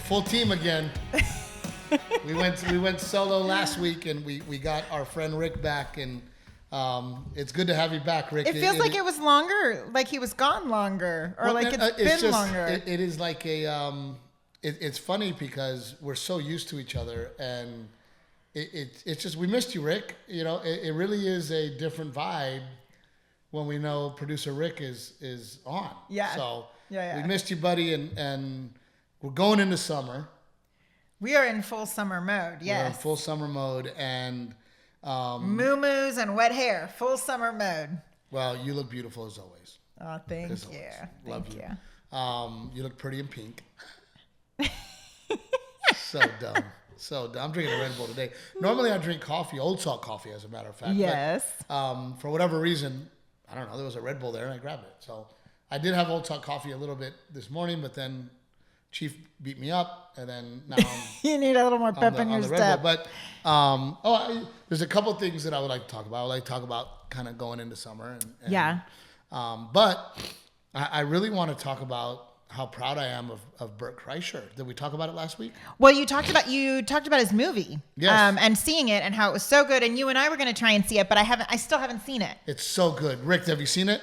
full team again. We went solo last week, and we got our friend Rick back, and it's good to have you back, Rick. It feels like it was longer, like he was gone longer, or like it's been longer. It is like a it's funny because we're so used to each other, and it's just we missed you, Rick. You know, it really is a different vibe when we know producer Rick is on. Yeah. So yeah. We missed you, buddy, and we're going into summer. We are in full summer mode. Yes. We're in full summer mode, and moo-moos and wet hair, full summer mode. Well, you look beautiful as always. Oh, thank you. Love you. You look pretty in pink. So dumb. I'm drinking a Red Bull today. Normally I drink coffee, old salt coffee, as a matter of fact. Yes. But, for whatever reason, I don't know, there was a Red Bull there and I grabbed it. So I did have old salt coffee a little bit this morning, but then Chief beat me up, and then now you need a little more pep in your step. But there's a couple things that I would like to talk about. I would like to talk about kind of going into summer. And yeah. But I really want to talk about how proud I am of Bert Kreischer. Did we talk about it last week? Well, you talked about his movie, yes, and seeing it and how it was so good. And you and I were going to try and see it, but I still haven't seen it. It's so good. Rick, have you seen it?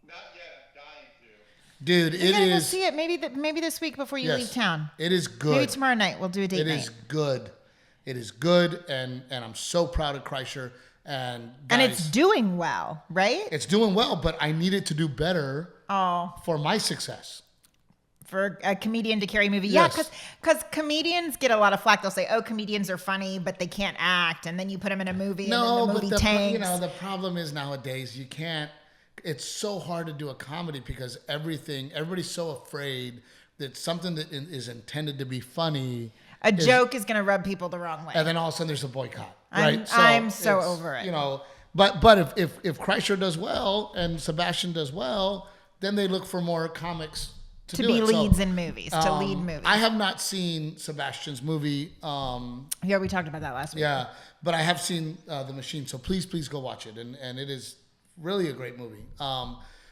Not yet. Dying to. Dude, You're gonna go see it maybe this week before you leave town. It is good. Maybe tomorrow night we'll do a date night. It is good. It is good, and I'm so proud of Kreischer. And guys, and it's doing well, right? It's doing well, but I need it to do better. Oh, for my success. For a comedian to carry a movie. Yes. Yeah, because comedians get a lot of flack. They'll say, oh, comedians are funny, but they can't act. And then you put them in a movie and then the movie tanks. The problem is nowadays you can't, it's so hard to do a comedy because everybody's so afraid that something that is intended to be funny. A joke is going to rub people the wrong way. And then all of a sudden there's a boycott, right? I'm so over it. But if Kreischer does well and Sebastian does well, then they look for more comics to be leads in movies, to lead movies. I have not seen Sebastian's movie. Yeah, we talked about that last week. Yeah, but I have seen The Machine, so please go watch it. And it is really a great movie.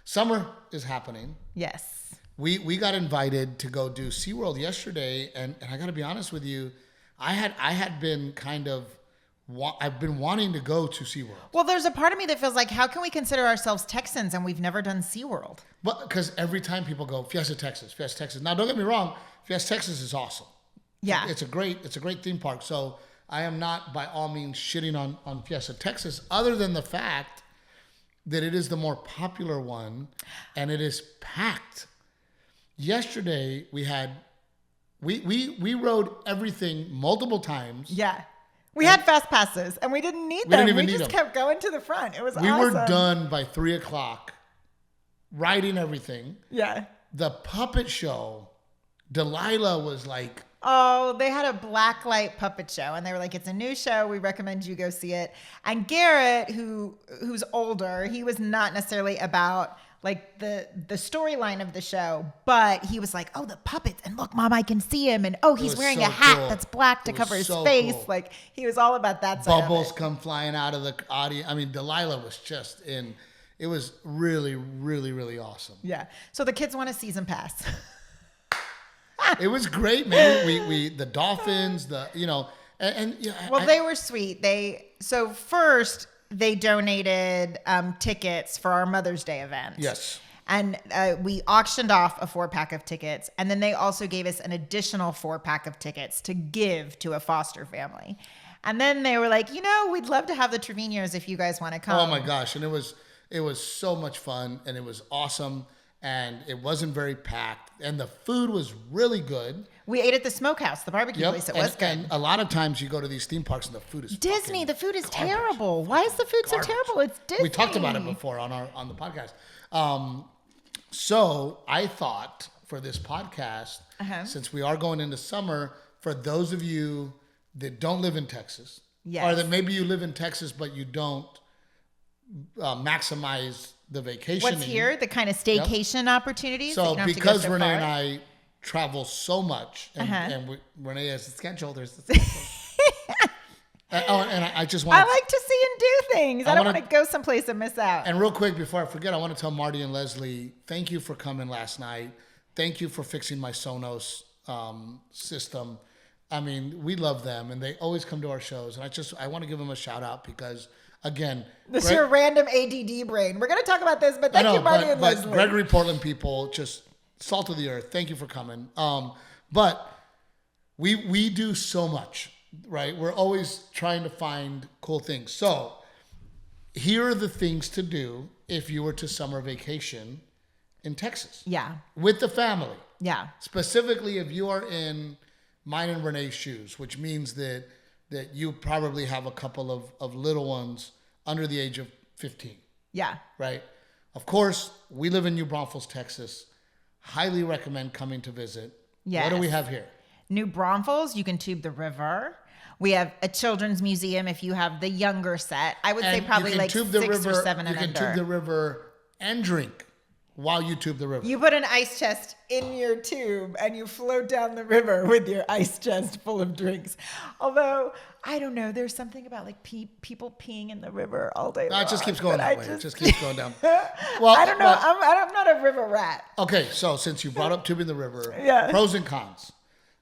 Summer is happening. Yes. We got invited to go do SeaWorld yesterday, and I got to be honest with you, I had been kind of, I've been wanting to go to SeaWorld. Well, there's a part of me that feels like, how can we consider ourselves Texans and we've never done SeaWorld? But because every time people go, Fiesta Texas. Now, don't get me wrong, Fiesta Texas is awesome. Yeah. It's a great theme park. So I am not by all means shitting on Fiesta Texas, other than the fact that it is the more popular one and it is packed. Yesterday we rode everything multiple times. Yeah. We had fast passes and we didn't need them. We just kept going to the front. It was awesome. We were done by 3:00, riding everything. Yeah. The puppet show, Delilah was like... Oh, they had a blacklight puppet show and they were like, it's a new show. We recommend you go see it. And Garrett, who's older, he was not necessarily about like the storyline of the show, but he was like, oh, the puppets, and look, Mom, I can see him, and oh, he's wearing a hat that's black to cover his face. Cool. Like, he was all about that side Bubbles come flying out of the audience. I mean, Delilah was just in, it was really, really, really awesome. Yeah. So the kids want a season pass. It was great, man. We the dolphins, and they were sweet. So first they donated tickets for our Mother's Day event. Yes. And we auctioned off a 4-pack of tickets. And then they also gave us an additional 4-pack of tickets to give to a foster family. And then they were like, we'd love to have the Treviños if you guys want to come. Oh my gosh. And it was so much fun, and it was awesome. And it wasn't very packed. And the food was really good. We ate at the smokehouse, the barbecue place. It was good. And a lot of times you go to these theme parks and the food is Disney. The food is garbage. terrible. Why is the food so terrible? It's Disney. We talked about it before on the podcast. So I thought for this podcast, since we are going into summer, for those of you that don't live in Texas, or that maybe you live in Texas but you don't maximize the vacation. What's here? The kind of staycation opportunities. So because Renae and I travel so much, and Renae has a schedule, there's the schedule. And I just want. I like to see and do things. I don't want to go someplace and miss out. And real quick before I forget, I want to tell Marty and Leslie, thank you for coming last night. Thank you for fixing my Sonos system. I mean, we love them, and they always come to our shows. And I want to give them a shout out because, again, This is your random ADD brain. We're going to talk about this, but thank you, Marty and but Leslie. Gregory Portland people, just salt of the earth. Thank you for coming. But we do so much, right? We're always trying to find cool things. So here are the things to do if you were to summer vacation in Texas. Yeah. With the family. Yeah. Specifically, if you are in mine and Renee's shoes, which means that you probably have a couple of little ones under the age of 15. Yeah. Right? Of course, we live in New Braunfels, Texas. Highly recommend coming to visit. Yes. What do we have here? New Braunfels, you can tube the river. We have a children's museum if you have the younger set. I would say probably like 6 or 7 and under. You can tube the river and drink while you tube the river. You put an ice chest in your tube and you float down the river with your ice chest full of drinks. Although, I don't know, there's something about like people peeing in the river all day long. It just keeps going that way. It just keeps going down. Well, I don't know. I'm not a river rat. Okay, so since you brought up tubing the river, Yeah. Pros and cons.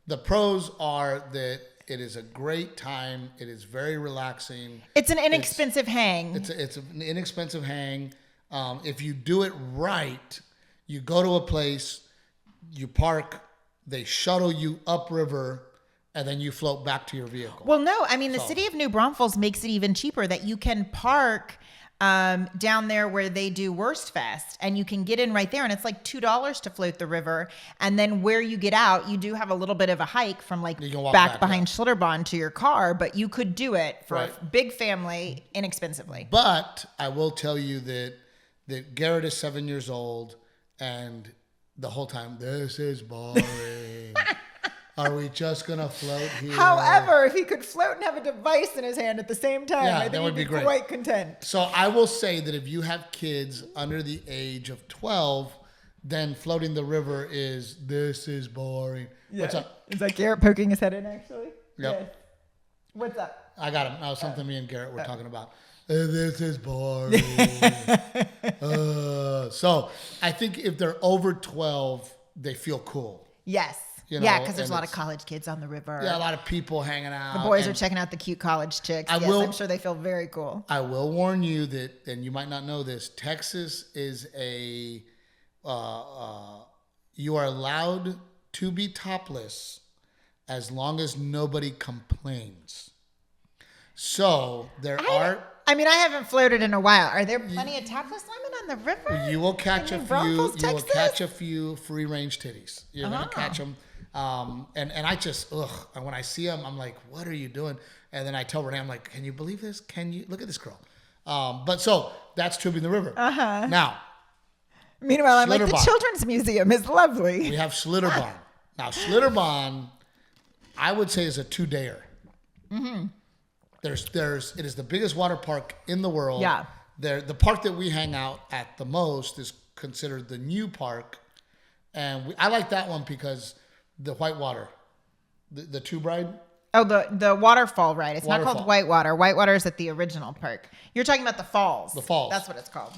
The pros are that it is a great time. It is very relaxing. It's an inexpensive hang. It's an inexpensive hang. If you do it right, you go to a place, you park, they shuttle you upriver, and then you float back to your vehicle. Well, no, I mean, the city of New Braunfels makes it even cheaper that you can park down there where they do Worst Fest, and you can get in right there, and it's like $2 to float the river. And then where you get out, you do have a little bit of a hike from like back behind Schlitterbahn to your car, but you could do it for a big family inexpensively. But I will tell you that Garrett is 7 years old, and the whole time, this is boring. Are we just going to float here? However, if he could float and have a device in his hand at the same time, I think that would he'd be great. Quite content. So I will say that if you have kids under the age of 12, then floating the river this is boring. Yeah. What's up? Is that Garrett poking his head in, actually? Yep. Yes. What's up? I got him. That was something me and Garrett were talking about. This is boring. So I think if they're over 12, they feel cool. Yes. You know, yeah, because there's a lot of college kids on the river. Yeah, a lot of people hanging out. The boys are checking out the cute college chicks. I'm sure they feel very cool. I will warn you that, and you might not know this, Texas is you are allowed to be topless as long as nobody complains. So I mean, I haven't floated in a while. Are there plenty of topless women on the river? You will catch a few. Braunfels, You will Texas? catch a few free range titties. You're gonna catch them. And I just and when I see them, I'm like, what are you doing? And then I tell Renae, I'm like, can you believe this? Can you look at this girl? But so that's tubing the river. Now, meanwhile, I'm like, the Schlitterbahn. Children's Museum is lovely. We have Schlitterbahn. Now, Schlitterbahn, I would say, is a 2-dayer. Mm-hmm. It is the biggest water park in the world. Yeah. The park that we hang out at the most is considered the new park. And I like that one because the whitewater, the tube ride. Oh, the waterfall ride. It's not called Waterfall. Whitewater. Whitewater is at the original park. You're talking about the falls. The falls. That's what it's called.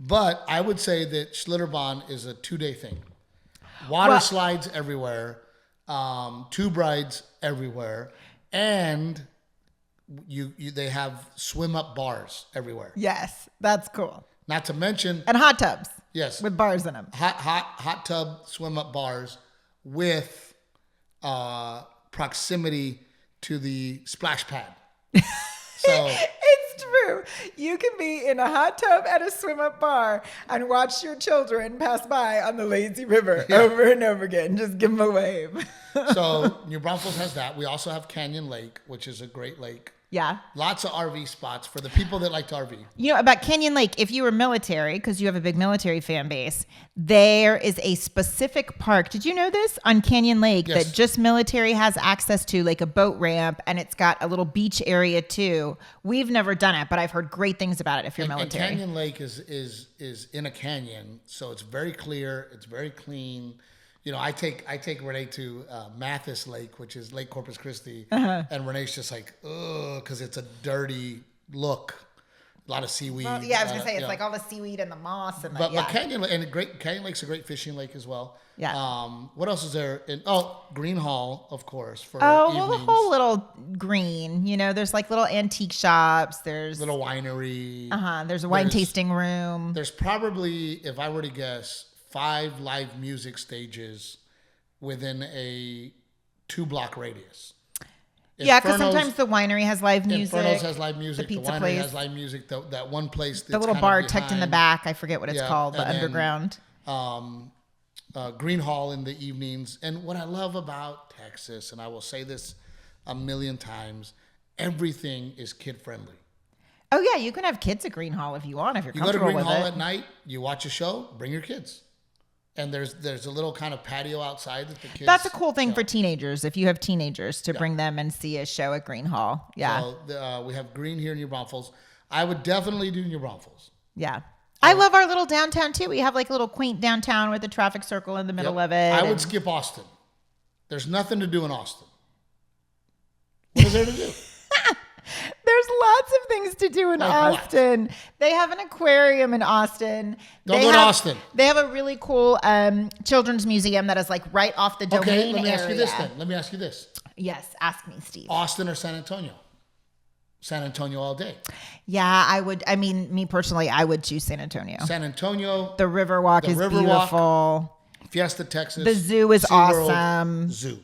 But I would say that Schlitterbahn is a 2-day thing. Water slides everywhere, tube rides everywhere, and they have swim up bars everywhere. Yes, that's cool. Not to mention, And hot tubs. yes, With bars in them. hot tub swim up bars with proximity to the splash pad. So It's true. You can be in a hot tub at a swim up bar and watch your children pass by on the lazy river over and over again. Just give them a wave. so New Braunfels has that. We also have Canyon Lake, which is a great lake. Yeah. Lots of RV spots for the people that like to RV. You know, about Canyon Lake, if you were military, because you have a big military fan base, there is a specific park. Did you know this? On Canyon Lake, Yes. that just military has access to, like a boat ramp, and it's got a little beach area too. We've never done it, but I've heard great things about it if you're military. And Canyon Lake is in a canyon, so it's very clear. It's very clean. You know, I take Renae to Mathis Lake, which is Lake Corpus Christi, and Renae's just like, ugh, because it's a dirty look. A lot of seaweed. Well, yeah, I was gonna say it's you like know. all the seaweed and the moss and But yeah. Canyon Lake's a great fishing lake as well. Yeah. What else is there? Green Hall, of course, for Oh, evenings. well, the whole little green, there's like little antique shops. There's Little winery. There's a wine tasting room. There's probably, if I were to guess, 5 live music stages within a 2-block radius. Yeah, because sometimes the winery has live music. Inferno's has live music. The The pizza winery place. has live music. That one place that's The little kind bar of tucked in the behind. back. I forget what it's Yeah, called. The and then, underground. Green Hall in the evenings. And what I love about Texas, and I will say this a million times, everything is kid friendly. Oh yeah, you can have kids at Green Hall if you want. If you're You go to comfortable Green with Hall it. at night, you watch a show, bring your kids. And there's a little kind of patio outside that the kids. That's a cool thing for teenagers. If you have teenagers, to bring them and see a show at Green Hall. Yeah, So we have Green here in New Braunfels. I would definitely do New Braunfels. yeah. I love our little downtown too. We have like a little quaint downtown with a traffic circle in the middle of it. I would skip Austin. There's nothing to do in Austin. What is there to do? There's lots of things to do in Like what? Austin. They have an aquarium in Austin. Don't They go to have- Austin. They have a really cool children's museum that is like right off the domain Okay, let me area. ask you this then. Let me ask you this. Yes, ask me, Steve. Austin or San Antonio? San Antonio all day. Yeah, I would. I mean, me personally, I would choose San Antonio. San Antonio, The Riverwalk is Riverwalk, beautiful. Fiesta, Texas. The zoo is SeaWorld, awesome. Zoo.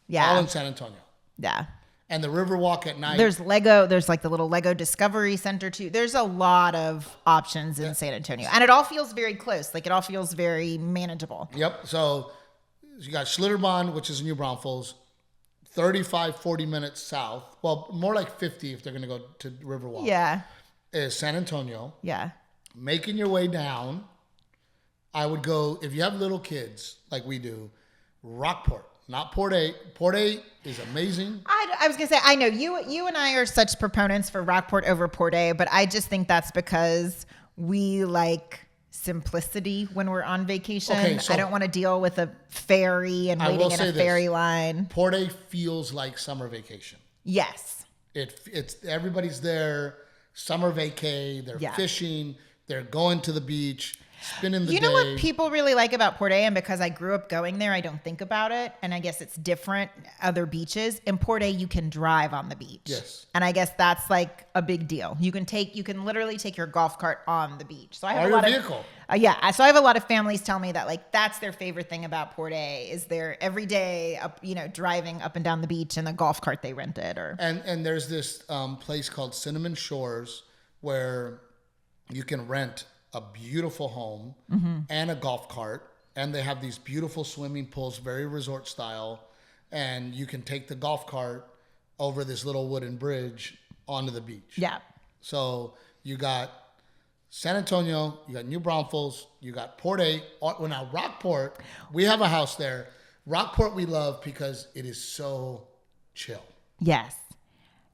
Yeah. All in San Antonio. Yeah. And the Riverwalk at night. There's Lego. There's like the little Lego Discovery Center too. There's a lot of options in San Antonio, and it all feels very close. Like it all feels very manageable. Yep. So you got Schlitterbahn, which is in New Braunfels, 35, 40 minutes south. Well, more like 50 if they're going to go to Riverwalk. Yeah. Is San Antonio. Yeah. Making your way down, I would go, if you have little kids like we do, Rockport, not Port 8. Port 8 is amazing. I was gonna say, I know you and I are such proponents for Rockport over Port A, but I just think that's because we like simplicity when we're on vacation. Okay, so I don't want to deal with a ferry and I will waiting in say a this. ferry line. Port 8 feels like summer vacation. Yes. It's everybody's there, summer vacay, they're Yeah. fishing, they're going to the beach, spending the You day. know what people really like about Port A, and because I grew up going there, I don't think about it, and I guess it's different other beaches. In Port A, you can drive on the beach. Yes. And I guess that's like a big deal. You can literally take your golf cart on the beach. So I have Or a your lot vehicle. So I have a lot of families tell me that like that's their favorite thing about Port A is their every day up, driving up and down the beach in the golf cart they rented or And there's this place called Cinnamon Shores where you can rent a beautiful home and a golf cart, and they have these beautiful swimming pools, very resort style, and you can take the golf cart over this little wooden bridge onto the beach. Yeah. So you got San Antonio, you got New Braunfels, you got Port 8. Well, now Rockport, we have a house there. Rockport we love because it is so chill. Yes.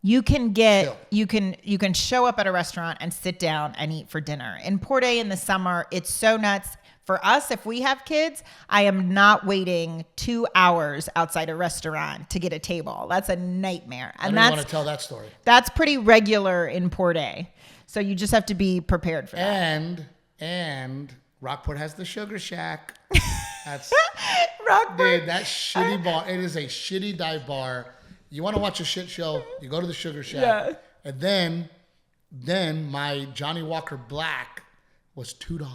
You can Chill. you can show up at a restaurant and sit down and eat for dinner. In Port A in the summer, it's so nuts. For us, if we have kids, I am not waiting 2 hours outside a restaurant to get a table. That's a nightmare. I And don't even want to tell that story. that's pretty regular in Port A. So you just have to be prepared for that. And Rockport has the Sugar Shack. That's Rockport. dude, that shitty bar. It is a shitty dive bar. You want to watch a shit show, you go to the Sugar Shack. Yeah. And then my Johnny Walker Black was $2.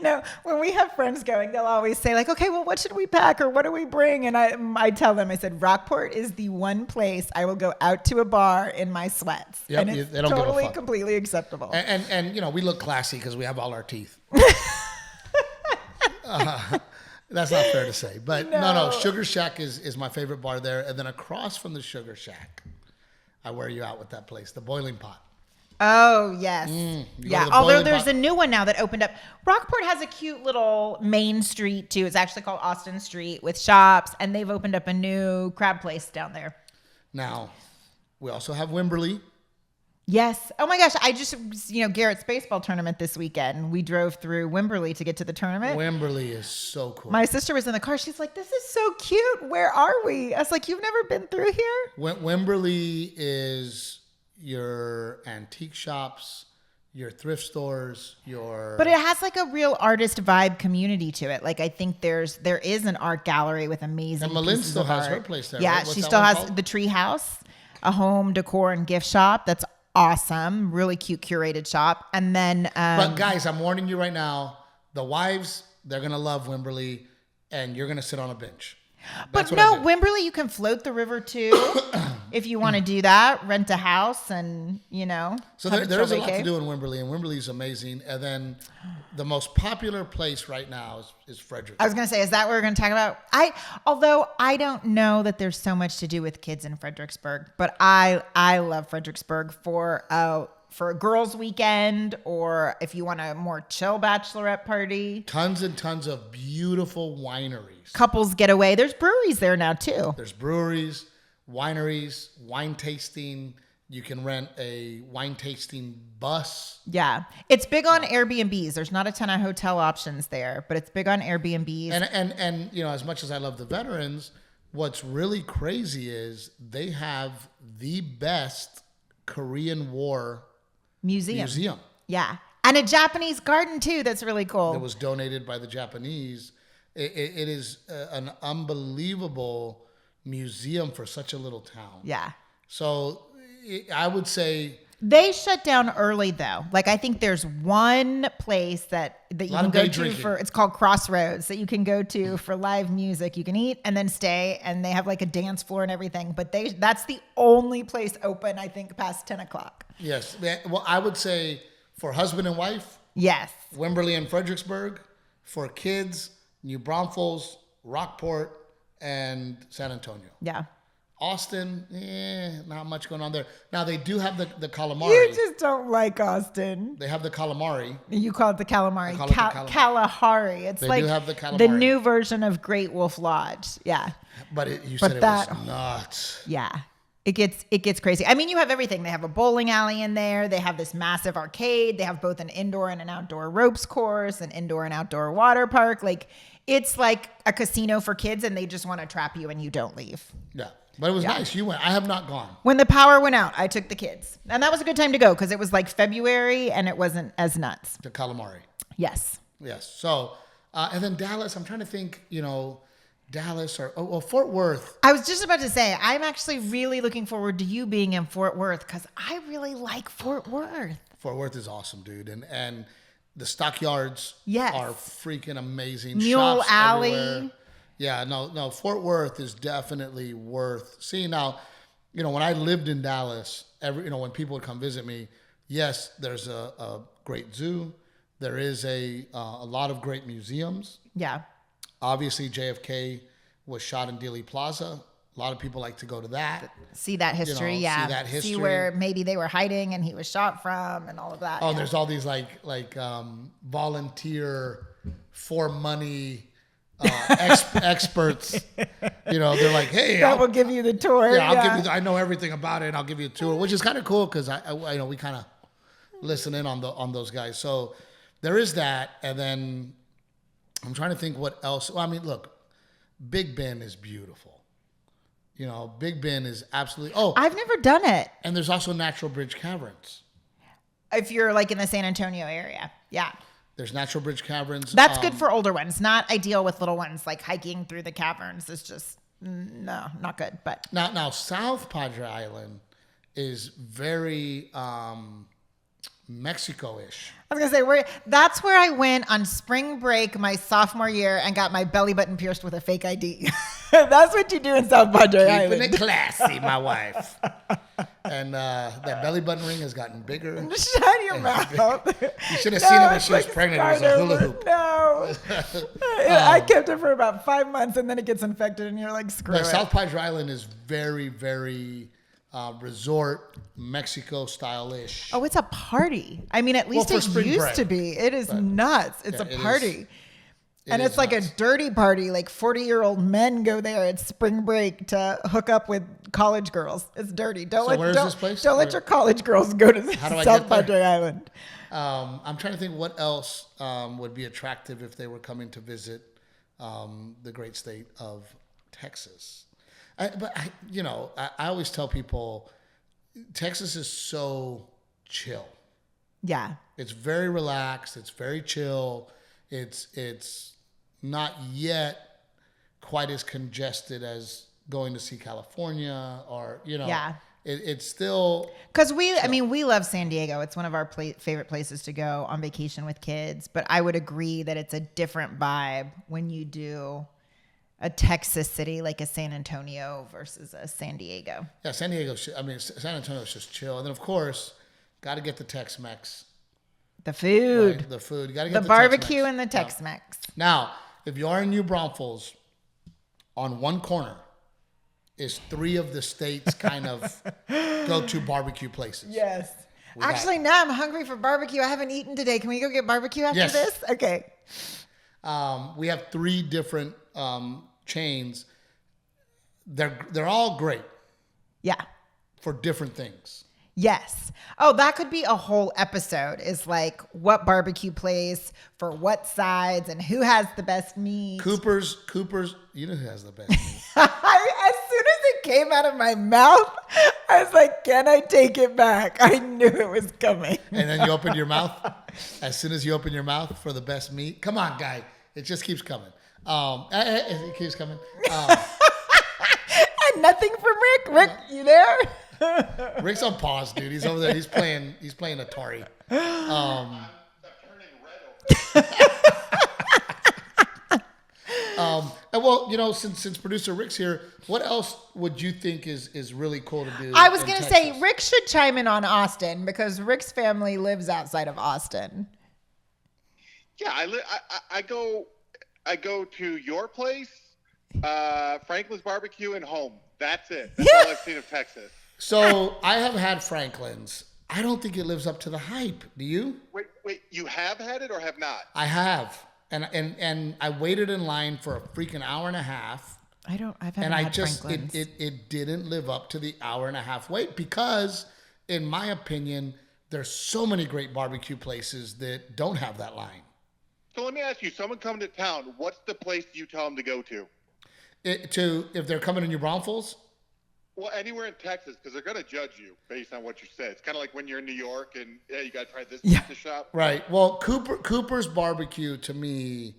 No, when we have friends going, they'll always say like, okay, well, what should we pack or what do we bring? And I tell them, I said, Rockport is the one place I will go out to a bar in my sweats. Yep, and it's they don't give a totally, fuck. completely acceptable. And we look classy because we have all our teeth. That's not fair to say. But no, Sugar Shack is my favorite bar there. And then across from the Sugar Shack, I wear you out with that place, the Boiling Pot. Oh, yes. go Yeah. to the Although Boiling there's Pot. a new one now that opened up. Rockport has a cute little main street too. It's actually called Austin Street with shops. And they've opened up a new crab place down there. Now, we also have Wimberley. Yes. Oh my gosh. I just, Garrett's baseball tournament this weekend. We drove through Wimberley to get to the tournament. Wimberley is so cool. My sister was in the car. She's like, this is so cute. Where are we? I was like, you've never been through here? Wimberley is, your antique shops, your thrift stores, But it has like a real artist vibe community to it. Like I think there is an art gallery with amazing. And Malin pieces still of has art. her place there. Yeah, right? What's she that still one has called? the Tree House, a home decor and gift shop. That's awesome. Really cute curated shop. And then, But guys, I'm warning you right now. The wives, they're gonna love Wimberley, and you're gonna sit on a bench. That's but what I no, did. Wimberley, you can float the river too if you want to do that. Rent a house and So have there is a chill lot to vacay. do in Wimberley, and Wimberley is amazing. And then the most popular place right now is Frederick. I was going to say, is that what we're going to talk about? Although I don't know that there's so much to do with kids in Fredericksburg, but I love Fredericksburg for a girls' weekend, or if you want a more chill bachelorette party. Tons and tons of beautiful wineries. Couples getaway. There's breweries there now too. There's breweries, wineries, wine tasting. You can rent a wine tasting bus. Yeah. It's big on Airbnbs. There's not a ton of hotel options there, but it's big on Airbnbs. And as much as I love the veterans, what's really crazy is they have the best Korean War museum. Yeah. And a Japanese garden too. That's really cool. That was donated by the Japanese. It is an unbelievable museum for such a little town. Yeah. So I would say They shut down early though. Like I think there's one place that you lot can of go day to drinking. for, it's called Crossroads, that you can go to for live music. You can eat and then stay, and they have like a dance floor and everything. But that's the only place open, I think, past 10 o'clock. yes. Well, I would say for husband and wife, Yes. Wimberley and Fredericksburg. For kids, New Braunfels, Rockport, and San Antonio. Yeah. Austin, not much going on there. Now they do have the calamari. You just don't like Austin. They have the calamari. You call it the calamari. I call it the calamari. Kalahari. It's They like do have the the calamari. new version of Great Wolf Lodge. Yeah. But you said it that- was nuts. Yeah. It gets crazy. I mean, you have everything. They have a bowling alley in there. They have this massive arcade. They have both an indoor and an outdoor ropes course, an indoor and outdoor water park. Like, it's like a casino for kids, and they just want to trap you and you don't leave. Yeah. But it was nice. You went. I have not gone. When the power went out, I took the kids. And that was a good time to go because it was like February and it wasn't as nuts. The calamari. Yes. Yes. So, and then Dallas, I'm trying to think, Dallas or Fort Worth. I was just about to say, I'm actually really looking forward to you being in Fort Worth because I really like Fort Worth. Fort Worth is awesome, dude. And the stockyards Yes. are freaking amazing. Mule Shops Alley. everywhere. Yeah, no, Fort Worth is definitely worth seeing. Now, when I lived in Dallas, when people would come visit me, yes, there's a great zoo. There is a lot of great museums. Yeah. Obviously, JFK was shot in Dealey Plaza. A lot of people like to go to that. See that history, see yeah. that history. See where maybe they were hiding and he was shot from and all of that. Oh, yeah. there's all these like volunteer for money experts. They're like, hey, that will give you the tour. yeah, I'll give you. I know everything about it, and I'll give you a tour, which is kind of cool because I we kind of listen in on those guys. So there is that, and then I'm trying to think what else. Well, I mean, look, Big Bend is beautiful. Big Bend is absolutely. Oh, I've never done it. and there's also Natural Bridge Caverns. If you're like in the San Antonio area. Yeah. There's Natural Bridge Caverns. That's good for older ones. Not ideal with little ones. Like hiking through the caverns is just, no, not good. But Now South Padre Island is very Mexico-ish. I was going to say, that's where I went on spring break my sophomore year and got my belly button pierced with a fake ID. That's what you do in South Padre Keeping Island. it classy, my wife. And that belly button ring has gotten bigger. Shut your mouth. You should have seen it when she was pregnant. It was a hula hoop. No. I kept it for about 5 months and then it gets infected and you're like, screw But it. South Padre Island is very, very resort Mexico style-ish. Oh, it's a party. I mean, at least for it spring used break. to be. It is nuts. It's Yeah, a it party. is. And It it's is like nuts. a dirty party. Like 40-year-old men go there at spring break to hook up with college girls. It's dirty. Don't So where is this place? Don't let your college girls go to How do I South get there? Padre Island. I'm trying to think what else would be attractive if they were coming to visit the great state of Texas. I always tell people, Texas is so chill. Yeah. It's very relaxed. It's very chill. It's not yet quite as congested as going to see California or, Yeah. It's still. Because we love San Diego. It's one of our favorite places to go on vacation with kids. But I would agree that it's a different vibe when you do a Texas city like a San Antonio versus a San Diego. Yeah, San Antonio is just chill. And then, of course, got to get the Tex-Mex. The food. Right? The food. Got to get the barbecue and the Tex-Mex. Now, if you are in New Braunfels, on one corner is 3 of the state's kind of go-to barbecue places. Yes. Actually, now I'm hungry for barbecue. I haven't eaten today. Can we go get barbecue after this? Okay. We have 3 different chains. They're all great. Yeah. For different things. Yes. Oh, that could be a whole episode, is like what barbecue place for what sides and who has the best meat. Cooper's, you know who has the best meat. As soon as it came out of my mouth, I was like, can I take it back? I knew it was coming. And then you open your mouth. As soon as you open your mouth for the best meat. Come on, guy. It just keeps coming. It keeps coming. And nothing from Rick. Rick, you there? Rick's on pause, dude. He's over there. He's playing Atari. I'm turning red over. And well, since producer Rick's here, what else would you think is really cool to do? I was going to Texas? say Rick should chime in on Austin because Rick's family lives outside of Austin. Yeah, I go to your place, Franklin's Barbecue, and home. That's it. That's all I've seen of Texas. So I have had Franklin's. I don't think it lives up to the hype. Do you? Wait, you have had it or have not? I have, and I waited in line for a freaking hour and a half. I've had Franklin's. It didn't live up to the hour and a half wait because, in my opinion, there's so many great barbecue places that don't have that line. So let me ask you, someone coming to town, what's the place you tell them to go to? If they're coming to New Braunfels? Well, anywhere in Texas, because they're going to judge you based on what you said. It's kind of like when you're in New York and, you got to try this pizza shop. Right. Well, Cooper's Barbecue, to me,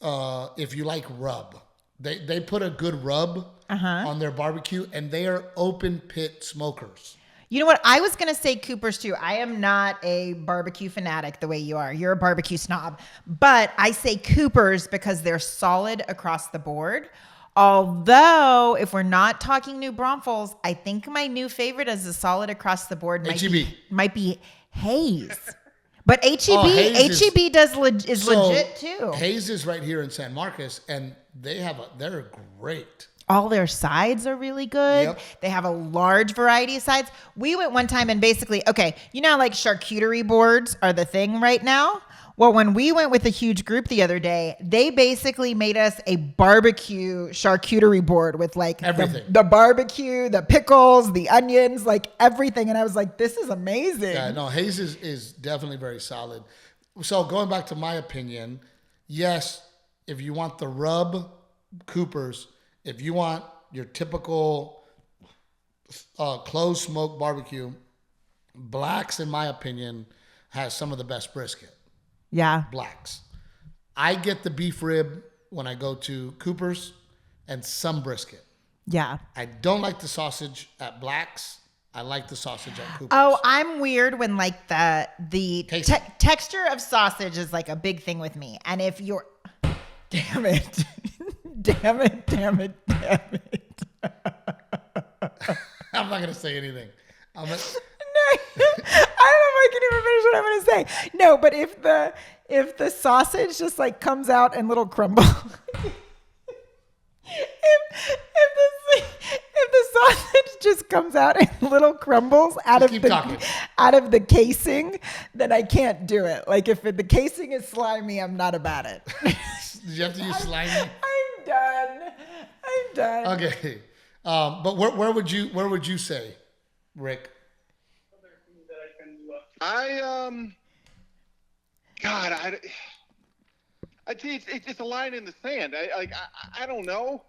if you like rub, they put a good rub on their barbecue, and they are open pit smokers. You know what? I was going to say Cooper's too. I am not a barbecue fanatic the way you are. You're a barbecue snob. But I say Cooper's because they're solid across the board. Although, if we're not talking New Braunfels, I think my new favorite as a solid across the board might be Hayes. But HEB is legit too. Hayes is right here in San Marcos, and they're great. All their sides are really good. Yep. They have a large variety of sides. We went one time and basically, like charcuterie boards are the thing right now. Well, when we went with a huge group the other day, they basically made us a barbecue charcuterie board with like everything. The barbecue, the pickles, the onions, like everything. And I was like, this is amazing. Yeah, no, Hayes is definitely very solid. So going back to my opinion, yes, if you want the rub, Cooper's. If you want your typical closed smoke barbecue, Black's, in my opinion, has some of the best brisket. Yeah. Black's. I get the beef rib when I go to Cooper's and some brisket. Yeah. I don't like the sausage at Black's. I like the sausage at Cooper's. Oh, I'm weird when like the texture of sausage is like a big thing with me. And if you're... Damn it. Damn it. I'm not going to say anything. No, I don't know if I can even finish what I'm going to say. No, but if the sausage just like comes out in little crumbles, if the sausage just comes out in little crumbles out of the casing, then I can't do it. Like if the casing is slimy, I'm not about it. Did you have to use slimy? I'm done. Okay, but where would you say, Rick? It's a line in the sand. I don't know.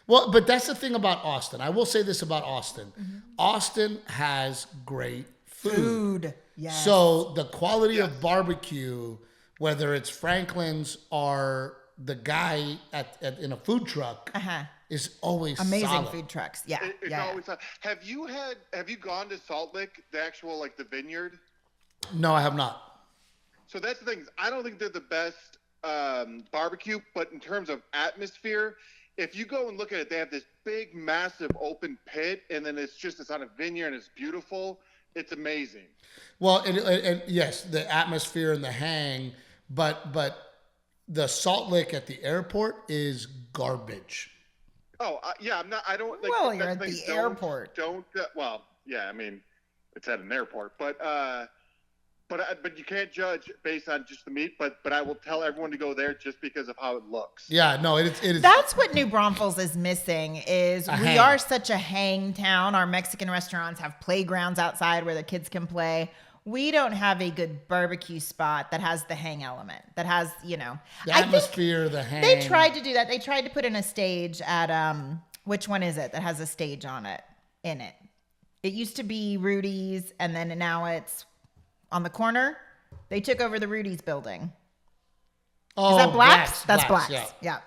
Well, but that's the thing about Austin. I will say this about Austin. Austin has great food. Yes. So the quality of barbecue, whether it's Franklin's or the guy in a food truck, is always amazing solid. food trucks. Yeah. It's always solid. Have you gone to Salt Lick, the actual like the vineyard? No, I have not. So that's the thing. I don't think they're the best barbecue, but in terms of atmosphere, if you go and look at it, they have this big, massive open pit, and then it's on a vineyard, and it's beautiful. It's amazing. Well, and yes, the atmosphere and the hang, but the Salt Lick at the airport is garbage. Oh, yeah, I'm not. I don't. Like, Well, you're at the airport. Well, yeah. I mean, it's at an airport, but you can't judge based on just the meat. But I will tell everyone to go there just because of how it looks. Yeah, no, it is. That's what New Braunfels is missing. Is we hang. are such a hang town. Our Mexican restaurants have playgrounds outside where the kids can play. We don't have a good barbecue spot that has the hang element. That has, the atmosphere, the hang. They tried to do that. They tried to put in a stage at which one is it that has a stage in it? It used to be Rudy's, and then now it's on the corner. They took over the Rudy's building. Oh, is that Black's? That's Black's, Black's. Yeah.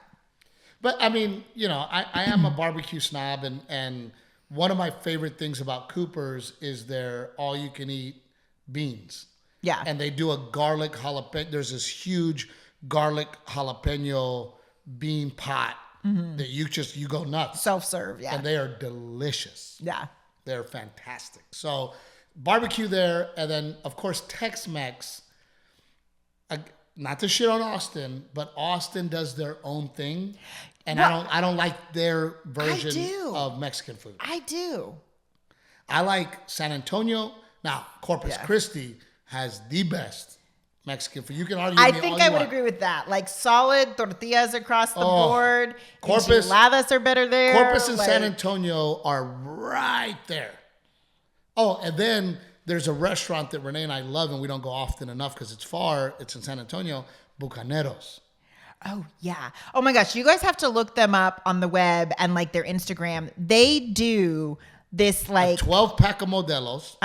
But I mean, I am a barbecue snob, and one of my favorite things about Cooper's is their all-you-can-eat beans. Yeah. And they do a garlic jalapeno. There's this huge garlic jalapeno bean pot that you go nuts. Self-serve, yeah. And they are delicious. Yeah. They're fantastic. So barbecue there, and then of course Tex-Mex. Not to shit on Austin, but Austin does their own thing, and I don't like their version of Mexican food. I do. I like San Antonio. Now Corpus Christi has the best Mexican food. You can argue. I think I would agree with that. Like solid tortillas across the board. Corpus, enchiladas are better there. Corpus and San Antonio are right there. Oh, and then there's a restaurant that Renae and I love, and we don't go often enough because it's far. It's in San Antonio, Bucaneros. Oh, yeah. Oh, my gosh. You guys have to look them up on the web and, like, their Instagram. They do this, like... 12-pack of Modelos.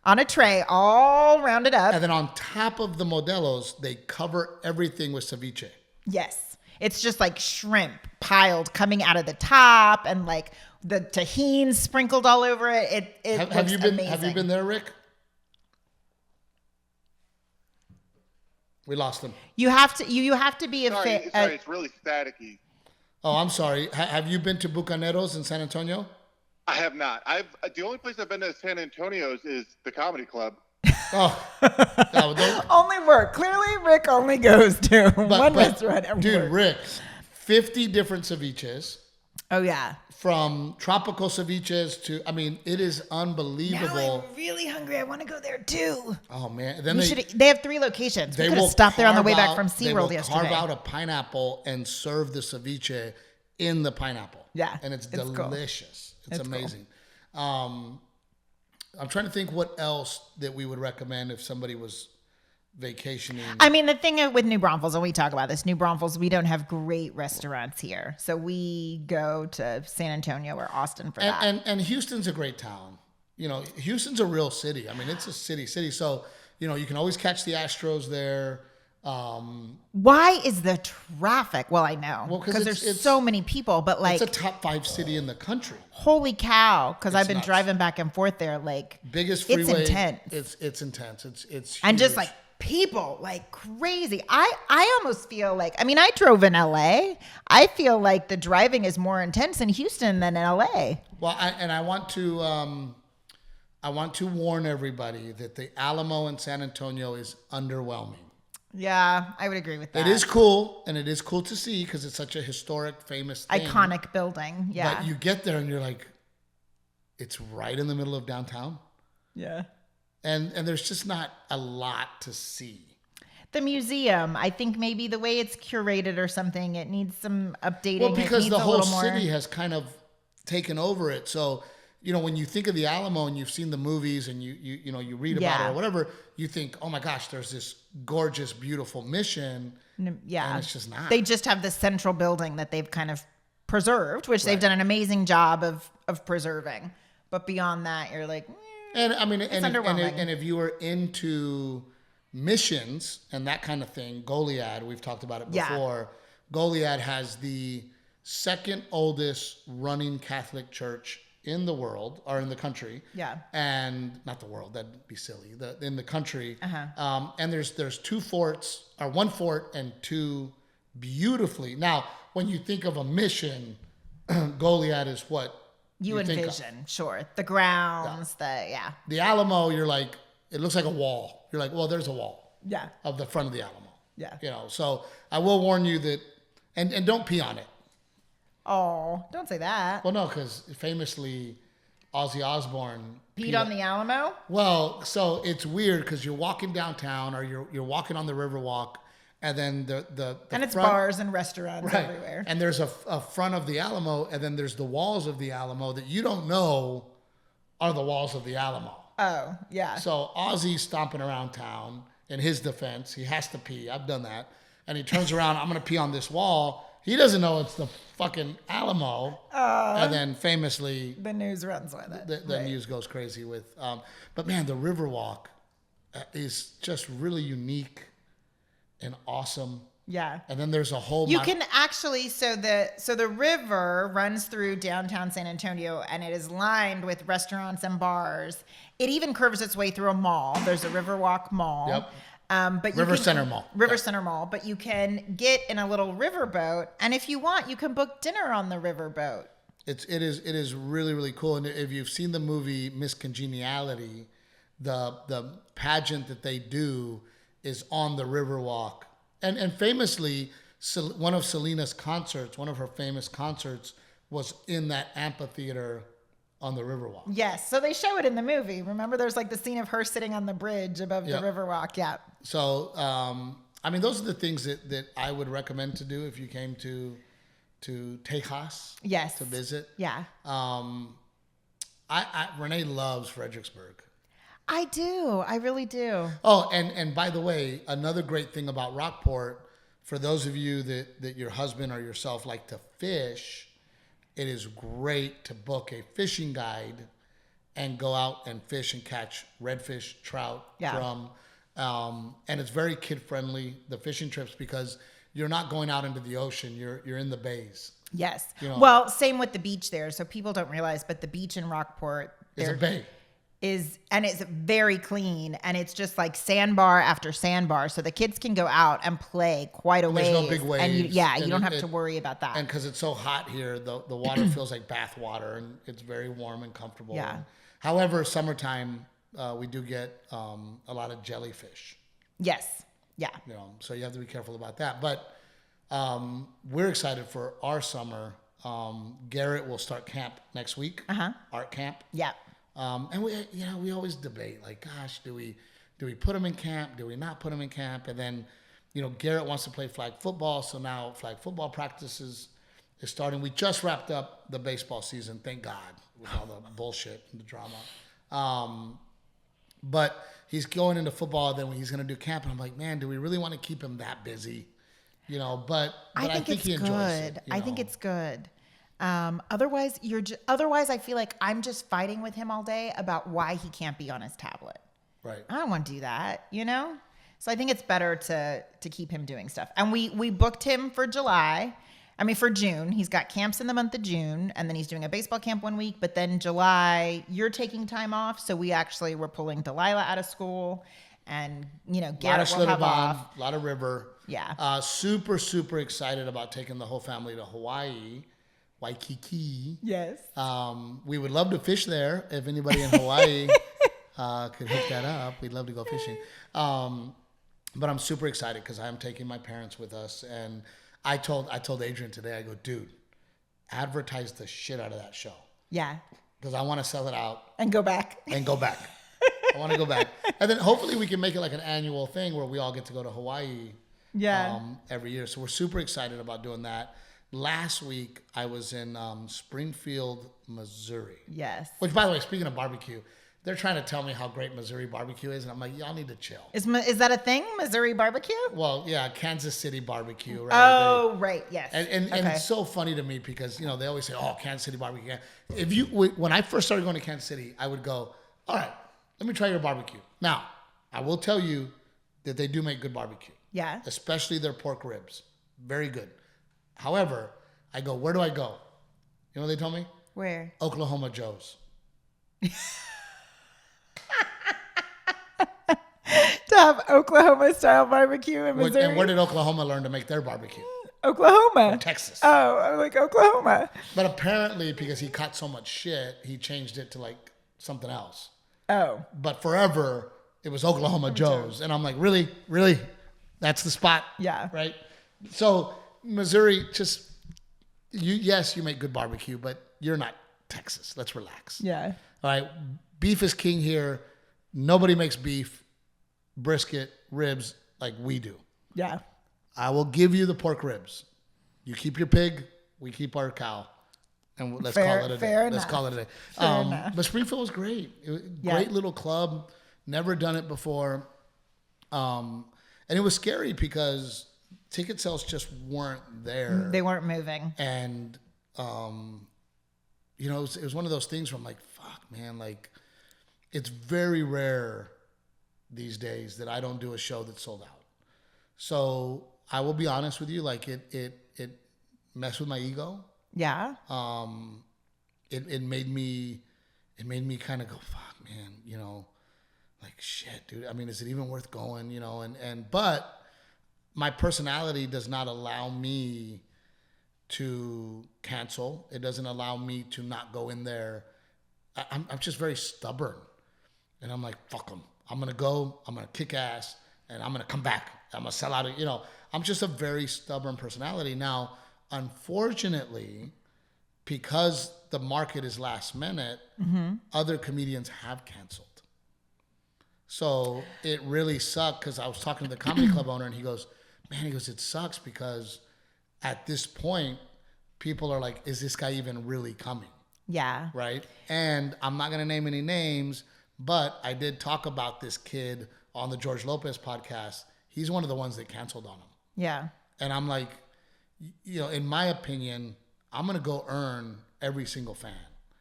On a tray, all rounded up. And then on top of the Modelos, they cover everything with ceviche. Yes. It's just, like, shrimp piled coming out of the top and, like, the tahini sprinkled all over it. It looks amazing. Have you been there, Rick? We lost him. You have to be a fan. Sorry, it's really staticky. Oh, I'm sorry. Have you been to Bucaneros in San Antonio? I have not. The only place I've been to San Antonio's is the comedy club. Oh, only work. Clearly, Rick only goes to one restaurant. Dude, Rick, 50 different ceviches. Oh yeah. From tropical ceviches to, I mean, it is unbelievable. Now I'm really hungry. I want to go there too. Oh man! Then they have 3 locations. We could have stopped there on the way back from SeaWorld yesterday. Carve out a pineapple and serve the ceviche in the pineapple. Yeah, and it's delicious. Cool. It's amazing. Cool. I'm trying to think what else that we would recommend if somebody was vacationing. I mean, the thing with New Braunfels, and we talk about this, New Braunfels, we don't have great restaurants here. So we go to San Antonio or Austin for that. And Houston's a great town. Houston's a real city. I mean, it's a city. So, you can always catch the Astros there. Why is the traffic? Well, I know. Because there's so many people, but like... It's a top 5 city in the country. Holy cow. Because I've been driving back and forth there. Like, biggest freeway. It's intense. It's intense. It's huge. And just like people like crazy. I almost feel like, I mean, I drove in LA. I feel like the driving is more intense in Houston than in LA. Well, I want to warn everybody that the Alamo in San Antonio is underwhelming. Yeah, I would agree with that. It is cool, and it is cool to see because it's such a historic, famous thing. Iconic building, yeah. But you get there and you're like, it's right in the middle of downtown. Yeah. And there's just not a lot to see. The museum, I think maybe the way it's curated or something, it needs some updating. Well, because the whole city has kind of taken over it. So, when you think of the Alamo and you've seen the movies and you read about it or whatever, you think, oh my gosh, there's this gorgeous, beautiful mission. Yeah. And it's just not. They just have this central building that they've kind of preserved, which they've done an amazing job of preserving. But beyond that, you're like, and I mean, it's and underwhelming. if you were into missions and that kind of thing, Goliad, we've talked about it before. Goliad has the second oldest running Catholic church in the world, or in the country. Yeah. And not the world, that'd be silly. In the country. Uh-huh. And there's two forts, or one fort and two beautifully. Now, when you think of a mission, Goliad is what You envision, sure. The grounds, The Alamo, you're like, it looks like a wall. You're like, well, there's a wall. Yeah. Of the front of the Alamo. Yeah. You know, so I will warn you that, and don't pee on it. Oh, don't say that. Well, no, because famously, Ozzy Osbourne Peed on the Alamo? Well, so it's weird because you're walking downtown, or you're walking on the Riverwalk, and then the and it's front, bars and restaurants everywhere. And there's a front of the Alamo, and then there's the walls of the Alamo that you don't know are the walls of the Alamo. Oh, yeah. So Ozzy's stomping around town. In his defense, he has to pee. I've done that. And he turns around, I'm going to pee on this wall. He doesn't know it's the fucking Alamo. And then famously, the news runs with it. the news goes crazy with. But man, the Riverwalk is just really unique and awesome. Yeah. And then there's a whole. You can actually, so the river runs through downtown San Antonio, and it is lined with restaurants and bars. It even curves its way through a mall. There's a Riverwalk Mall. Yep. But Center Mall. Center Mall. But you can get in a little riverboat, and if you want, you can book dinner on the riverboat. It is really, really cool. And if you've seen the movie Miss Congeniality, the pageant that they do is on the Riverwalk. And famously, one of Selena's concerts, one of her famous concerts, was in that amphitheater on the Riverwalk. Yes. So they show it in the movie. Remember, there's like the scene of her sitting on the bridge above the Riverwalk. Yeah. So, I mean, those are the things that I would recommend to do if you came to Tejas. Yes. To visit. Yeah. Renae loves Fredericksburg. I do. I really do. Oh, and by the way, another great thing about Rockport, for those of you that your husband or yourself like to fish, it is great to book a fishing guide and go out and fish and catch redfish, trout, drum. And it's very kid friendly, the fishing trips, because you're not going out into the ocean. You're in the bays. Yes. You know, well, same with the beach there. So people don't realize, but the beach in Rockport is a bay. And it's very clean, and it's just like sandbar after sandbar, so the kids can go out and play quite a ways. There's no big waves. And you don't have to worry about that. And because it's so hot here, the water feels like bath water, and it's very warm and comfortable. Yeah. However, summertime, we do get a lot of jellyfish. Yes. Yeah. You know, so you have to be careful about that. But we're excited for our summer. Garrett will start camp next week. Art camp. Yeah. And we always debate, like, gosh, do we put him in camp? Do we not put him in camp? And then, Garrett wants to play flag football, so now flag football practices is starting. We just wrapped up the baseball season, thank God, with all the bullshit and the drama. But he's going into football, then he's going to do camp, and I'm like, man, do we really want to keep him that busy? But I think he enjoys it. I think it's good. Otherwise, I feel like I'm just fighting with him all day about why he can't be on his tablet. Right. I don't want to do that, So I think it's better to keep him doing stuff. And we booked him for for June. He's got camps in the month of June, and then he's doing a baseball camp 1 week. But then July, you're taking time off, so we actually were pulling Delilah out of school, and Garrett will have off. A lot of river. Yeah. Super, super excited about taking the whole family to Hawaii. Waikiki. Yes. We would love to fish there. If anybody in Hawaii could hook that up, we'd love to go fishing. But I'm super excited because I'm taking my parents with us. And I told Adrian today, I go, dude, advertise the shit out of that show. Yeah. Because I want to sell it out. And go back. I want to go back. And then hopefully we can make it like an annual thing where we all get to go to Hawaii every year. So we're super excited about doing that. Last week, I was in Springfield, Missouri. Yes. Which, by the way, speaking of barbecue, they're trying to tell me how great Missouri barbecue is, and I'm like, y'all need to chill. Is that a thing, Missouri barbecue? Well, yeah, Kansas City barbecue, right? Oh, right, yes. And it's so funny to me because, you know, they always say, oh, Kansas City barbecue. When I first started going to Kansas City, I would go, all right, let me try your barbecue. Now, I will tell you that they do make good barbecue. Yeah. Especially their pork ribs. Very good. However, I go, where do I go? You know what they told me? Where? Oklahoma Joe's. To have Oklahoma style barbecue in Missouri. And where did Oklahoma learn to make their barbecue? Oklahoma. From Texas. Oh, I'm like Oklahoma. But apparently, because he caught so much shit, he changed it to like something else. Oh. But forever, it was Oklahoma Joe's. And I'm like, really? Really? That's the spot? Yeah. Right? So, Missouri, just, yes, you make good barbecue, but you're not Texas. Let's relax. Yeah. All right? Beef is king here. Nobody makes beef, brisket, ribs like we do. Yeah. I will give you the pork ribs. You keep your pig, we keep our cow. And let's call it a day. Let's call it a day. But Springfield was great. Great little club. Never done it before. And it was scary because ticket sales just weren't there. They weren't moving. And, you know, it was one of those things where I'm like, fuck, man, like, it's very rare these days that I don't do a show that's sold out. So I will be honest with you, like, it messed with my ego. Yeah. It made me kind of go, fuck, man, you know, like, shit, dude. I mean, is it even worth going, you know? But my personality does not allow me to cancel. It doesn't allow me to not go in there. I'm just very stubborn. And I'm like, fuck them. I'm going to go, I'm going to kick ass, and I'm going to come back. I'm going to sell out. You know, I'm just a very stubborn personality. Now, unfortunately, because the market is last minute, other comedians have canceled. So it really sucked because I was talking to the comedy club owner, and he goes, it sucks because at this point, people are like, is this guy even really coming? Yeah. Right? And I'm not going to name any names, but I did talk about this kid on the George Lopez podcast. He's one of the ones that canceled on him. Yeah. And I'm like, you know, in my opinion, I'm going to go earn every single fan.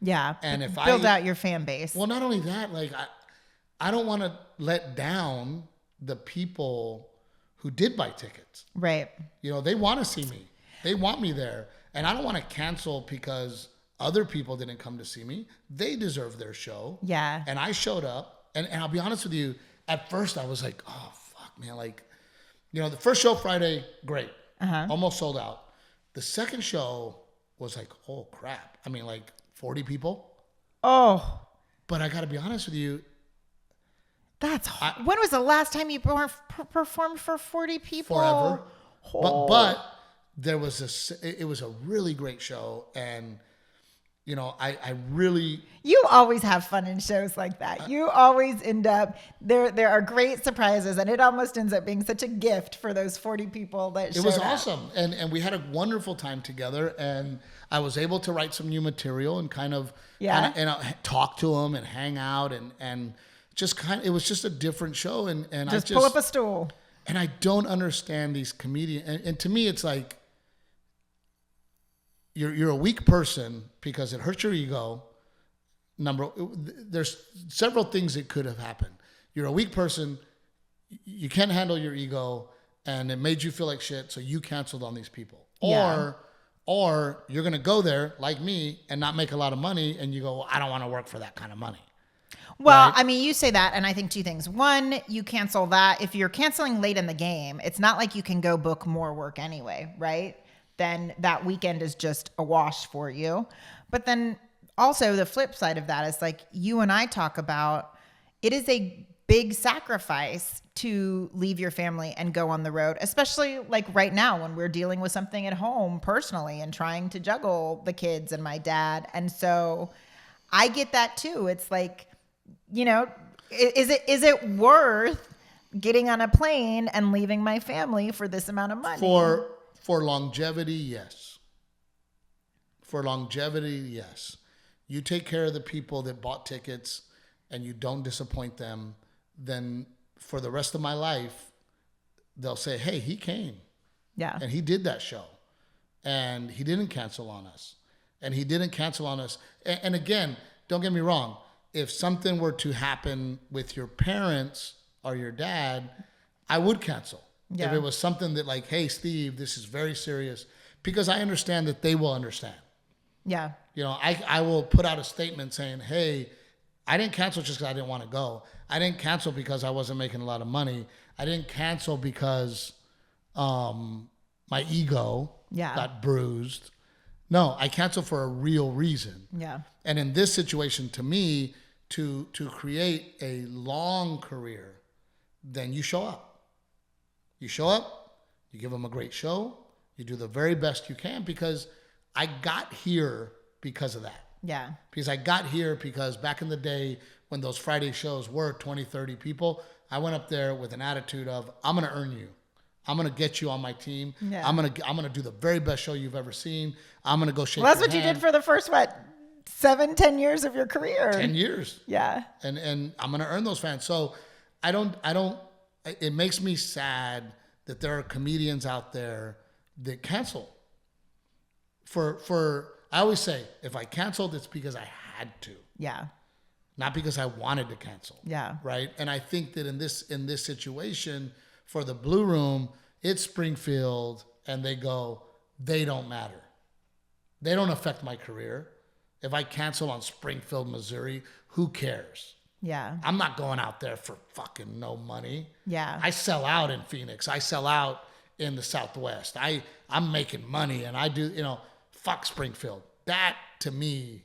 Yeah. And if build out your fan base. Well, not only that, like, I don't want to let down the people who did buy tickets. Right. You know, they want to see me. They want me there. And I don't want to cancel because other people didn't come to see me. They deserve their show. Yeah. And I showed up. And I'll be honest with you, at first I was like, oh, fuck, man. Like, you know, the first show Friday, great. Almost sold out. The second show was like, oh, crap. I mean, like 40 people. Oh. But I got to be honest with you. When was the last time you performed for 40 people? Forever. Oh. But it was a really great show. And, you know, I really... You always have fun in shows like that. You always end up... There are great surprises, and it almost ends up being such a gift for those 40 people that showed up. It was awesome. And we had a wonderful time together, and I was able to write some new material and kind of talk to them and hang out and just it was just a different show. And just pull up a stool. And I don't understand these comedians. And to me, it's like, you're a weak person because it hurts your ego. There's several things that could have happened. You're a weak person. You can't handle your ego, and it made you feel like shit. So you canceled on these people, or you're gonna go there like me and not make a lot of money, and you go, well, I don't want to work for that kind of money. Well, right? I mean, you say that, and I think two things. One, you cancel that. If you're canceling late in the game, it's not like you can go book more work anyway, right? Then that weekend is just a wash for you. But then also the flip side of that is like you and I talk about, it is a big sacrifice to leave your family and go on the road, especially like right now when we're dealing with something at home personally and trying to juggle the kids and my dad. And so I get that too. It's like, you know, is it worth getting on a plane and leaving my family for this amount of money? For longevity, yes. For longevity, yes. You take care of the people that bought tickets and you don't disappoint them, then for the rest of my life, they'll say, hey, he came. Yeah. And he did that show. And he didn't cancel on us. And he didn't cancel on us. And again, don't get me wrong. If something were to happen with your parents or your dad, I would cancel. Yeah. If it was something that like, hey, Steve, this is very serious. Because I understand that they will understand. Yeah. You know, I will put out a statement saying, hey, I didn't cancel just because I didn't want to go. I didn't cancel because I wasn't making a lot of money. I didn't cancel because my ego got bruised. No, I canceled for a real reason. Yeah. And in this situation, to me, to create a long career, then you show up. You show up, you give them a great show, you do the very best you can, because I got here because of that. Yeah. Because I got here because back in the day when those Friday shows were 20, 30 people, I went up there with an attitude of, I'm going to earn you. I'm going to get you on my team. Yeah. I'm going to do the very best show you've ever seen. I'm going to go shake Well, that's your what you hand. did for the first, 7-10 years of your career. 10 years. Yeah. And I'm going to earn those fans. So I don't, it makes me sad that there are comedians out there that cancel. I always say, if I canceled, it's because I had to. Yeah. Not because I wanted to cancel. Yeah. Right. And I think that in this situation for the Blue Room, it's Springfield, and they don't matter. They don't affect my career. If I cancel on Springfield, Missouri, who cares? Yeah. I'm not going out there for fucking no money. Yeah. I sell out in Phoenix. I sell out in the Southwest. I'm making money, and I do, fuck Springfield. That to me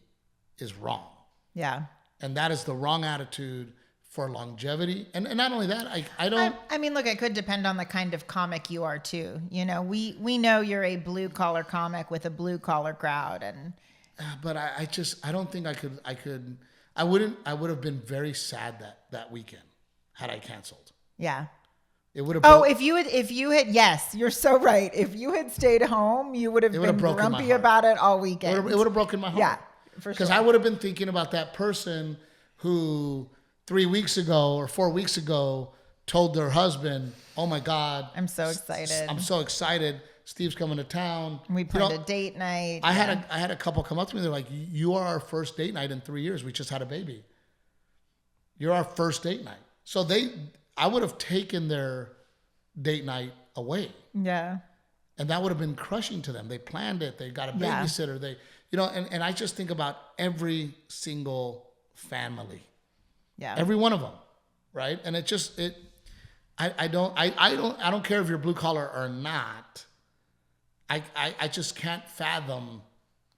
is wrong. Yeah. And that is the wrong attitude for longevity. And not only that, I don't. I mean, look, it could depend on the kind of comic you are too. We know you're a blue collar comic with a blue collar crowd, and. But I don't think I would have been very sad that weekend had I canceled. Yeah. It would have. Oh, if you had, yes, you're so right. If you had stayed home, you would have been grumpy about it all weekend. It would have broken my heart. Yeah, for sure. Because I would have been thinking about that person who 3 weeks ago or 4 weeks ago told their husband, "Oh my God, I'm so excited. I'm so excited. Steve's coming to town. We planned a date night." I had a couple come up to me. They're like, "You are our first date night in 3 years. We just had a baby. You're our first date night." So I would have taken their date night away. Yeah. And that would have been crushing to them. They planned it. They got a babysitter. They, and I just think about every single family. Yeah. Every one of them. Right. And I don't care if you're blue collar or not. I just can't fathom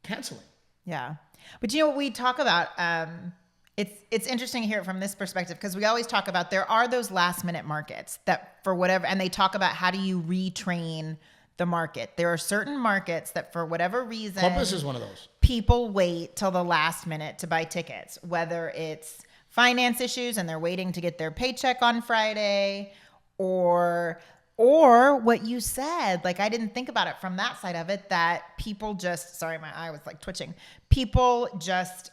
canceling. Yeah. But what we talk about, it's interesting to hear it from this perspective, because we always talk about there are those last minute markets that for whatever, and they talk about how do you retrain the market. There are certain markets that for whatever reason, Corpus is one of those. People wait till the last minute to buy tickets, whether it's finance issues and they're waiting to get their paycheck on Friday, or what you said, like I didn't think about it from that side of it, that people just, sorry, my eye was like twitching. People just,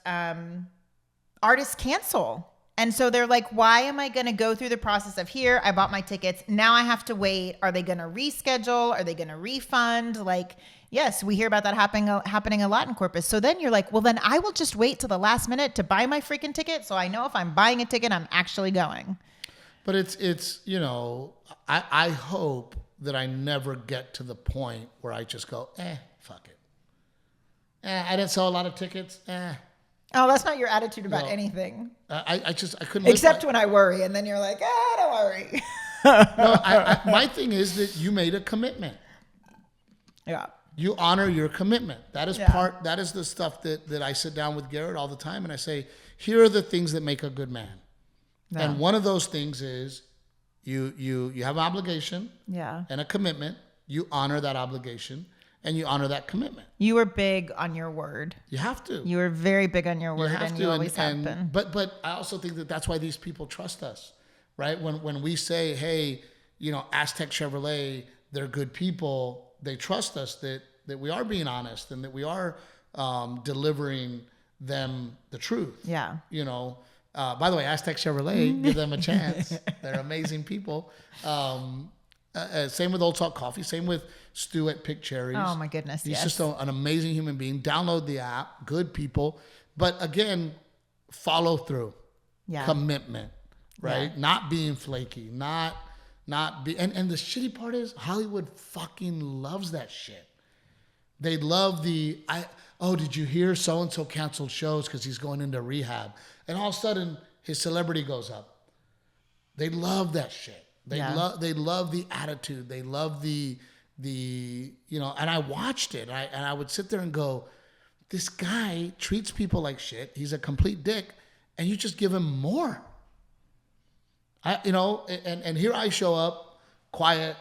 artists cancel. And so they're like, why am I going to go through the process of here? I bought my tickets. Now I have to wait. Are they going to reschedule? Are they going to refund? Like, yes, we hear about that happening a lot in Corpus. So then you're like, well, then I will just wait till the last minute to buy my freaking ticket. So I know if I'm buying a ticket, I'm actually going. But it's I hope that I never get to the point where I just go, fuck it. I didn't sell a lot of tickets. Oh, that's not your attitude about anything. I couldn't. Except when I worry, and then you're like, don't worry. No, my thing is that you made a commitment. Yeah. You honor your commitment. That is that is the stuff that I sit down with Garrett all the time and I say, here are the things that make a good man. Yeah. And one of those things is you have an obligation and a commitment. You honor that obligation and you honor that commitment. You were big on your word. You have to. You were very big on your word, and you always have been. But I also think that that's why these people trust us, right? When we say, hey, Aztec Chevrolet, they're good people, they trust us that we are being honest and that we are delivering them the truth. Yeah. By the way, Aztec Chevrolet, give them a chance. They're amazing people. Same with Old Salt Coffee. Same with Stu at Pick Cherries. Oh my goodness, He's yes. just an amazing human being. Download the app. Good people. But again, follow through. Yeah. Commitment, right? Yeah. Not being flaky. And the shitty part is Hollywood fucking loves that shit. They love did you hear so-and-so canceled shows because he's going into rehab? And all of a sudden, his celebrity goes up. They love that shit. They love the attitude. They love the and I watched it. And I would sit there and go, this guy treats people like shit. He's a complete dick. And you just give him more. And here I show up, quiet,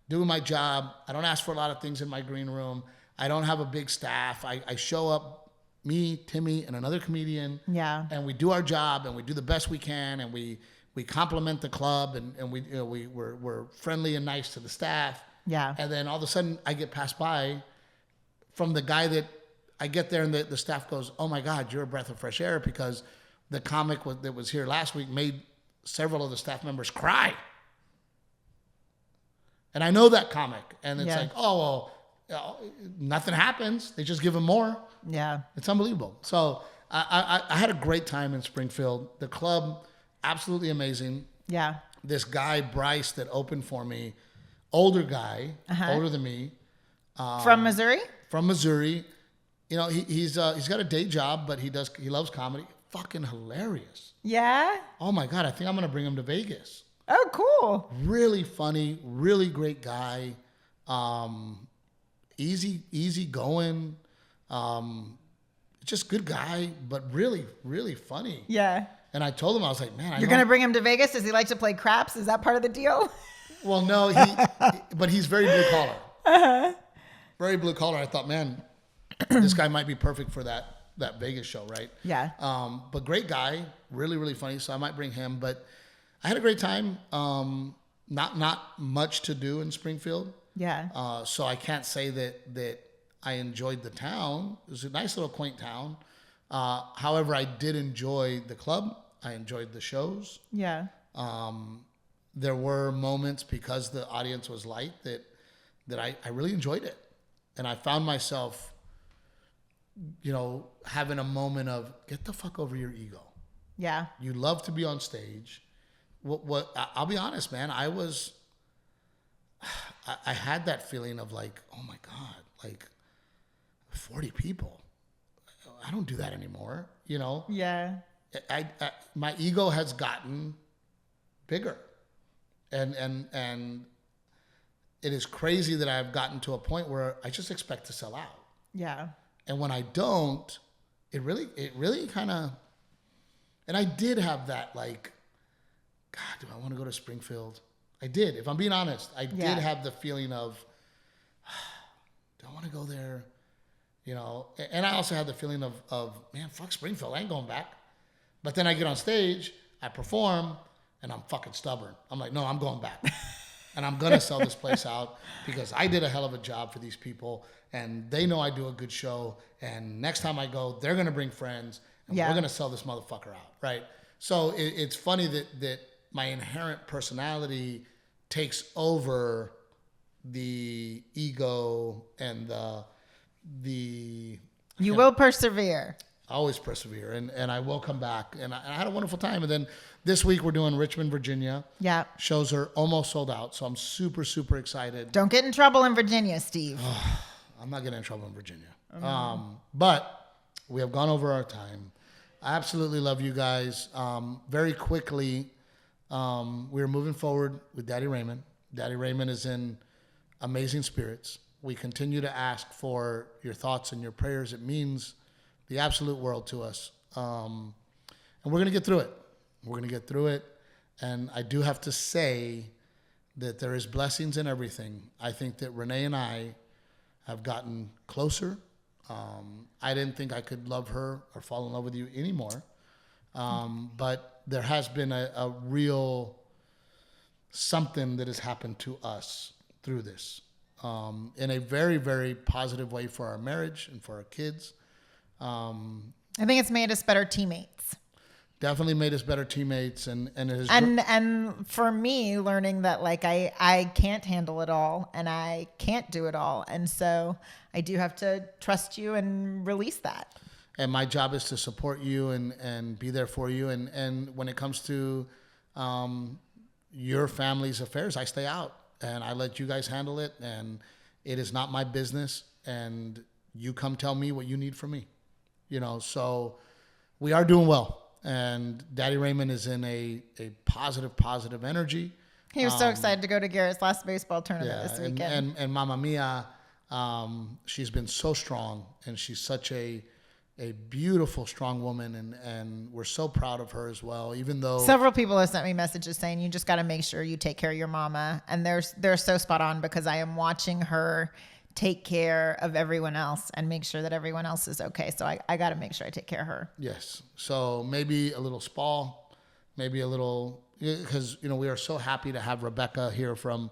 doing my job. I don't ask for a lot of things in my green room. I don't have a big staff. I show up, me, Timmy, and another comedian. Yeah. And we do our job, and we do the best we can, and we compliment the club, and we're friendly and nice to the staff. Yeah. And then all of a sudden, I get passed by from the guy that I get there, and the staff goes, "Oh my God, you're a breath of fresh air," because the comic that was here last week made several of the staff members cry. And I know that comic, and it's like, oh well. Nothing happens. They just give him more. Yeah. It's unbelievable. So I had a great time in Springfield. The club, absolutely amazing. Yeah. This guy, Bryce, that opened for me, older guy, older than me. From Missouri? From Missouri. He's got a day job, but he loves comedy. Fucking hilarious. Yeah. Oh my God, I think I'm going to bring him to Vegas. Oh, cool. Really funny, really great guy. Easy going, just good guy, but really, really funny. Yeah. And I told him, I was like, man, You're going to bring him to Vegas? Does he like to play craps? Is that part of the deal? Well, no, but he's very blue collar. Very blue collar. I thought, man, this guy might be perfect for that Vegas show, right? Yeah. But great guy, really, really funny. So I might bring him. But I had a great time. Not much to do in Springfield. Yeah. So I can't say that I enjoyed the town. It was a nice little quaint town. However, I did enjoy the club. I enjoyed the shows. Yeah. There were moments, because the audience was light, that I really enjoyed it. And I found myself, having a moment of, get the fuck over your ego. Yeah. You love to be on stage. I'll be honest, man, I had that feeling of like, oh my God, like 40 people. I don't do that anymore, Yeah. My ego has gotten bigger, and it is crazy that I've gotten to a point where I just expect to sell out. Yeah. And when I don't, it really kind of, and I did have that, like, God, do I want to go to Springfield? I did. If I'm being honest, I did have the feeling of, do I want to go there? And I also had the feeling of, man, fuck Springfield. I ain't going back. But then I get on stage, I perform, and I'm fucking stubborn. I'm like, no, I'm going back. And I'm going to sell this place out because I did a hell of a job for these people, and they know I do a good show. And next time I go, they're going to bring friends, and we're going to sell this motherfucker out, right? So it's funny that my inherent personality takes over the ego and the You will persevere. I always persevere, and I will come back. And I had a wonderful time. And then this week we're doing Richmond, Virginia. Yeah. Shows are almost sold out, so I'm super, super excited. Don't get in trouble in Virginia, Steve. I'm not getting in trouble in Virginia. But we have gone over our time. I absolutely love you guys. Very quickly, we're moving forward with Daddy Raymond. Daddy Raymond is in amazing spirits. We continue to ask for your thoughts and your prayers. It means the absolute world to us. And we're going to get through it. We're going to get through it. And I do have to say that there is blessings in everything. I think that Renae and I have gotten closer. I didn't think I could love her or fall in love with you anymore. But there has been a real something that has happened to us through this in a very, very positive way for our marriage and for our kids. I think it's made us better teammates. definitely made us better teammates, and it has And for me, learning that like I can't handle it all and I can't do it all, and so I do have to trust you and release that. And my job is to support you and be there for you. And when it comes to your family's affairs, I stay out and I let you guys handle it. And it is not my business. And you come tell me what you need from me. So we are doing well. And Daddy Raymond is in a positive energy. He was so excited to go to Garrett's last baseball tournament this weekend. And Mama Mia, she's been so strong, and she's such a beautiful, strong woman, and we're so proud of her as well. Even though several people have sent me messages saying you just got to make sure you take care of your mama, and they're so spot on, because I am watching her take care of everyone else and make sure that everyone else is okay. So I got to make sure I take care of her. Yes. So maybe a little spa, maybe a little, because we are so happy to have Rebecca here from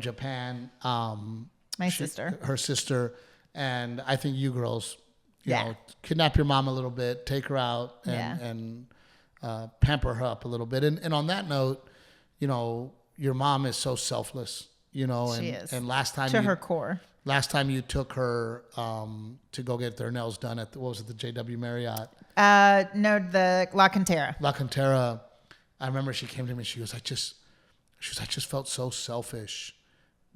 Japan. Her sister, and I think you girls. Kidnap your mom a little bit, take her out, and pamper her up a little bit. And on that note, your mom is so selfless, she is. And last time her core. Last time you took her to go get their nails done at the JW Marriott? No, the La Cantera. La Cantera. I remember she came to me. She goes, I just felt so selfish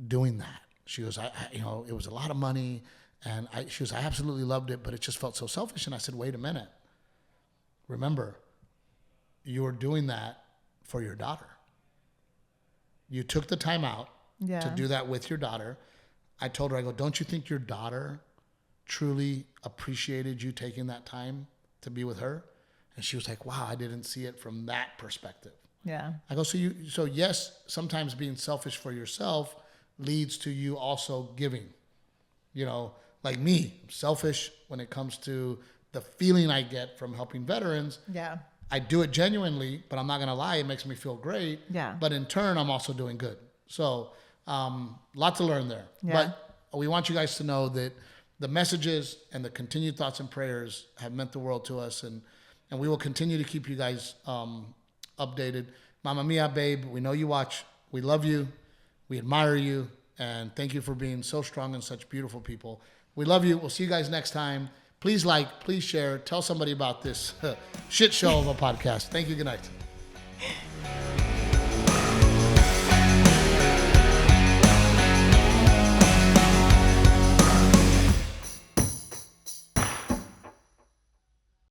doing that. She goes, it was a lot of money. And she goes, I absolutely loved it, but it just felt so selfish. And I said, wait a minute. Remember, you were doing that for your daughter. You took the time out to do that with your daughter. I told her, I go, don't you think your daughter truly appreciated you taking that time to be with her? And she was like, wow, I didn't see it from that perspective. Yeah. I go, so yes, sometimes being selfish for yourself leads to you also giving. Like me, selfish when it comes to the feeling I get from helping veterans. Yeah. I do it genuinely, but I'm not going to lie. It makes me feel great. Yeah. But in turn, I'm also doing good. So lot to learn there. Yeah. But we want you guys to know that the messages and the continued thoughts and prayers have meant the world to us. And we will continue to keep you guys updated. Mama Mia, babe, we know you watch. We love you. We admire you. And thank you for being so strong and such beautiful people. We love you. We'll see you guys next time. Please like, please share. Tell somebody about this shit show of a podcast. Thank you. Good night.